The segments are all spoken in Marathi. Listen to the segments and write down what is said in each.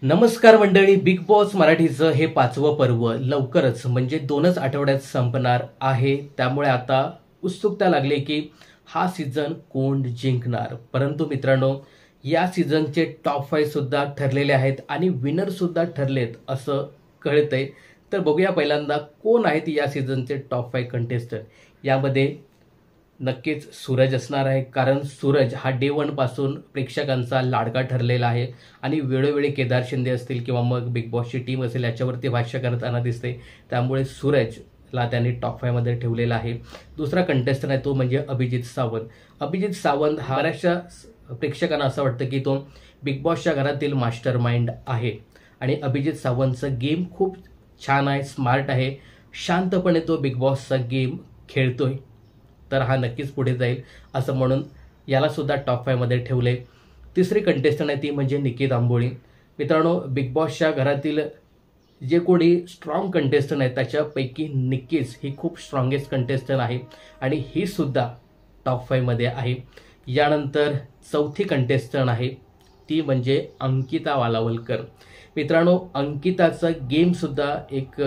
नमस्कार मंडळी, बिग बॉस मराठीचं हे 5वं पर्व लवकरच म्हणजे 2च आठवड्यात संपणार आहे. त्यामुळे आता उत्सुकता लागली की हा सीझन कोण जिंकणार. परंतु मित्रांनो, या सीझनचे टॉप 5 सुद्धा ठरलेले आहेत आणि विनर सुद्धा ठरलेत असं कळतंय. तर बघूया पहिल्यांदा कोण आहेत या सीझनचे टॉप 5 कंटेस्टंट. यामध्ये नक्कीच सूरज असणार आहे, कारण सूरज हा डे 1 पासून प्रेक्षकांचा लाडका ठरलेला आहे आणि वेळोवेळी केदार शिंदे असतील किंवा मग बिग बॉसची टीम असेल याच्यावरती भाष्य करताना दिसते. त्यामुळे सूरजला त्यांनी टॉप 5 मध्ये ठेवलेला आहे. दुसरा कंटेस्टंट आहे तो म्हणजे अभिजित सावंत. अभिजित सावंत हा बऱ्याचशा प्रेक्षकांना असं वाटतं की तो बिग बॉसच्या घरातील मास्टर माइंड आहे आणि अभिजित सावंतचं गेम खूप छान आहे, स्मार्ट आहे, शांतपणे तो बिग बॉसचा गेम खेळतोय. तर हा नक्कीच पुढे जाईल असं म्हणून याला सुद्धा टॉप 5 मध्ये ठेवले. तिसरी कंटेस्टंट आहे ती म्हणजे निकिता आंबोळी. मित्रांनो, बिग बॉसच्या घरातील जे कोणी स्ट्रॉंग कंटेस्टंट आहेत त्याच्यापैकी निक्कीच ही खूप स्ट्रॉंगेस्ट कंटेस्टंट आहे आणि ही सुद्धा टॉप 5 मध्ये आहे. यानंतर चौथी कंटेस्टंट आहे ती म्हणजे अंकिता वालावलकर. मित्रांनो, अंकिताचा गेम सुद्धा एक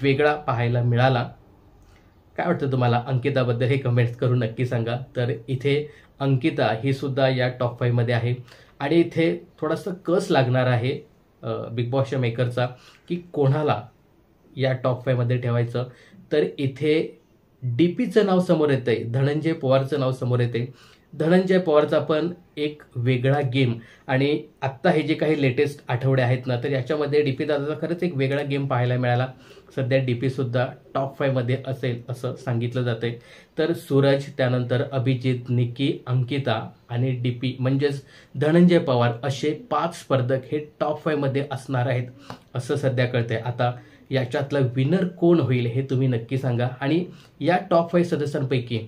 वेगळा पाहायला मिळाला. काय वाटतं तुम्हाला अंकिताबद्दल हे कमेंट्स करून नक्की सांगा. तर इथे अंकिता ही सुद्धा या टॉप 5 मध्ये आहे आणि इथे थोडासा कस लागणार आहे बिग बॉसच्या मेकरचा की कोणाला या टॉप 5 मध्ये ठेवायचं. तर इथे डीपीचं नाव समोर येतंय, धनंजय पवारचं नाव समोर येते. धनंजय पवारचा पण एक वेगळा गेम आणि आत्ता हे जे काही लेटेस्ट आठवडे आहेत ना, तर याच्यामध्ये डीपी दादाचा खरंच एक वेगळा गेम पाहायला मिळाला. सध्या डीपी सुद्धा टॉप 5 मध्ये असेल असं सांगितलं जातंय. तर सूरज, त्यानंतर अभिजित, निकी, अंकिता आणि डीपी म्हणजेच धनंजय पवार असे 5 स्पर्धक हे टॉप 5 मध्ये असणार आहेत असं सध्या कळतंय. आता याच्यातला विनर कोण होईल हे तुम्ही नक्की सांगा. आणि या टॉप 5 सदस्यांपैकी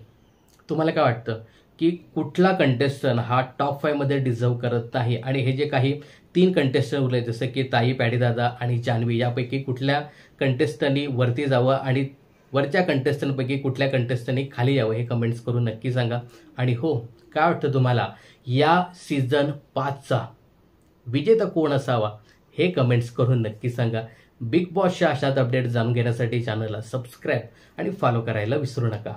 तुम्हाला काय वाटतं की कुठला कंटेस्टंट हा टॉप 5 मध्ये डिझर्व करत नाही आणि हे जे काही 3 कंटेस्टंट उरले जसं की ताई, पॅडीदादा आणि जान्हवी, यापैकी कुठल्या कंटेस्टंटनी वरती जावं आणि वरच्या कंटेस्टंटपैकी कुठल्या कंटेस्टंटनी खाली यावं हे कमेंट्स करून नक्की सांगा. आणि हो, काय वाटतं तुम्हाला या सीझन 5चा विजेता कोण असावा हे कमेंट्स करून नक्की सांगा. बिग बॉसच्या अशाच अपडेट जाणून घेण्यासाठी चॅनलला सबस्क्राईब आणि फॉलो करायला विसरू नका.